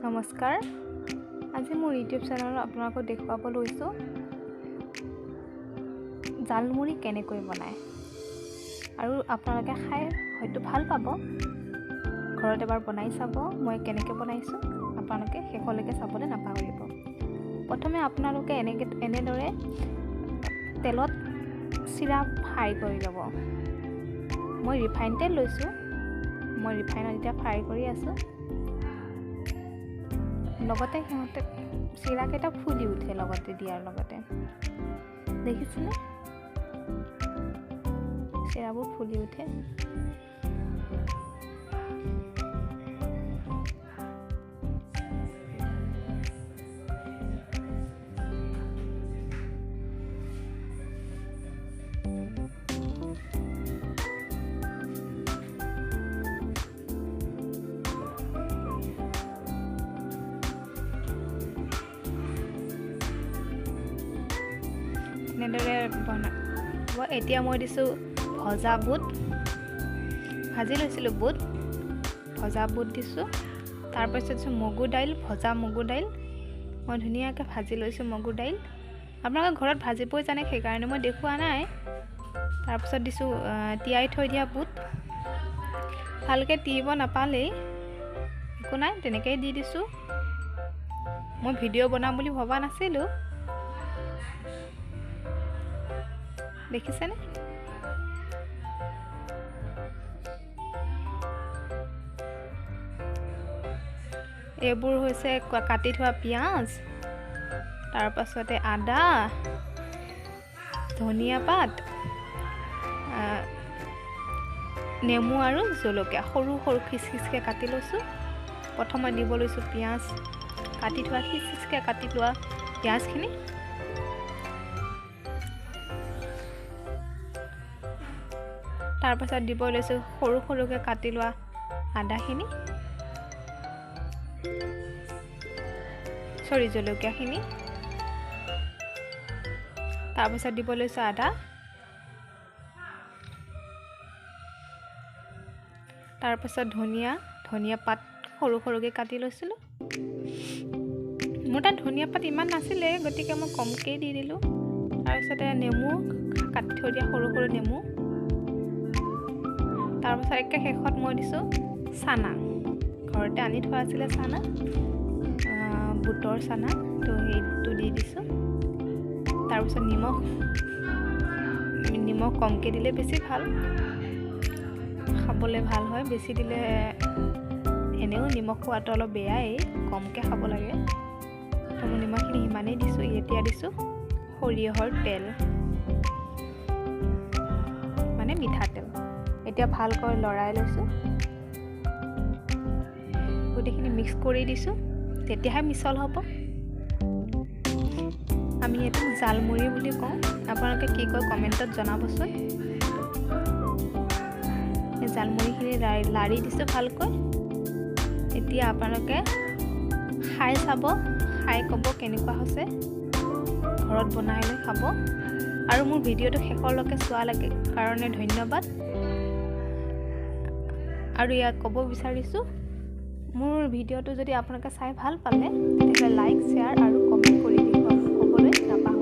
নমস্কাৰ আজি মোৰ ইউটিউব চেনেলত আপোনালোকক দেখুৱাব লৈছোঁ জালমুড়ি কেনেকৈ বনায় আৰু আপোনালোকে খাই হয়তো ভাল পাব ঘৰত এবাৰ বনাই চাব মই কেনেকৈ বনাইছোঁ আপোনালোকে শেষলৈকে চাবলৈ নাপাহৰিব প্ৰথমে আপোনালোকে এনেদৰে তেলত চিৰা ফ্ৰাই কৰি ল'ব মই ৰিফাইন তেল লৈছোঁ মই ৰিফাইনত এতিয়া ফ্ৰাই কৰি আছোঁ লগতে সিহঁতে চিৰাকেইটা ফুলি উঠে লগতে দিয়াৰ লগতে দেখিছেনে চিৰাবোৰ ফুলি উঠে এনেদৰে বনাব এতিয়া মই দিছোঁ ভজা বুট ভাজি লৈছিলোঁ বুট ভজা বুট দিছোঁ তাৰপিছত দিছোঁ মগু দাইল ভজা মগু দাইল মই ধুনীয়াকৈ ভাজি লৈছোঁ মগু দাইল আপোনালোকে ঘৰত ভাজিবই জানে সেইকাৰণে মই দেখুওৱা নাই তাৰপিছত দিছোঁ তিয়াই থৈ দিয়া বুট ভালকৈ তিয়াব নাপালেই একো নাই তেনেকৈয়ে দি দিছোঁ মই ভিডিঅ' বনাম বুলি ভবা নাছিলোঁ দেখিছেনে এইবোৰ হৈছে কাটি থোৱা পিঁয়াজ তাৰপাছতে আদা ধনিয়া পাত নেমু আৰু জলকীয়া সৰু সৰু খিচ খিচকৈ কাটি লৈছোঁ প্ৰথমে দিব লৈছোঁ পিঁয়াজ কাটি থোৱা খিচ খিচকৈ কাটি লোৱা পিঁয়াজখিনি তাৰপাছত দিব লৈছোঁ সৰু সৰুকৈ কাটি লোৱা আদাখিনি জলকীয়াখিনি তাৰপাছত দিব লৈছোঁ আদা তাৰপাছত ধনিয়া পাত সৰু সৰুকৈ কাটি লৈছিলোঁ মোৰ তাত ধনিয়া পাত ইমান নাছিলে গতিকে মই কমকৈ দি দিলোঁ তাৰপিছতে নেমু কাটি থৈ দিয়া সৰু সৰু নেমু তাৰপাছত একে শেষত মই দিছোঁ চানা ঘৰতে আনি থোৱা আছিলে চানা বুটৰ চানা তো সেইটো দি দিছোঁ তাৰপিছত নিমখ কমকৈ দিলে বেছি ভাল খাবলৈ ভাল হয় বেছি দিলে এনেও নিমখ খোৱাটো অলপ বেয়াই কমকৈ খাব লাগে তো মই নিমখখিনি সিমানেই দিছোঁ এতিয়া দিছোঁ সৰিয়হৰ তেল মানে মিঠাতেল এতিয়া ভালকৈ লৰাই লৈছোঁ গোটেইখিনি মিক্স কৰি দিছোঁ তেতিয়াহে মিছল হ'ব আমি এইটো জালমুড়ি বুলি কওঁ আপোনালোকে কি কয় কমেণ্টত জনাবচোন এই জালমুড়িখিনি লাৰি দিছোঁ ভালকৈ এতিয়া আপোনালোকে খাই চাব খাই ক'ব কেনেকুৱা হৈছে ঘৰত বনাই লৈ খাব আৰু মোৰ ভিডিঅ'টো শেষলৈকে চোৱালৈকে কাৰণে ধন্যবাদ আৰু ইয়াত ক'ব বিচাৰিছোঁ মোৰ ভিডিঅ'টো যদি আপোনালোকে চাই ভাল পালে তেতিয়াহ'লে লাইক শ্বেয়াৰ আৰু কমেণ্ট কৰি ক'বলৈ নাপাহৰিব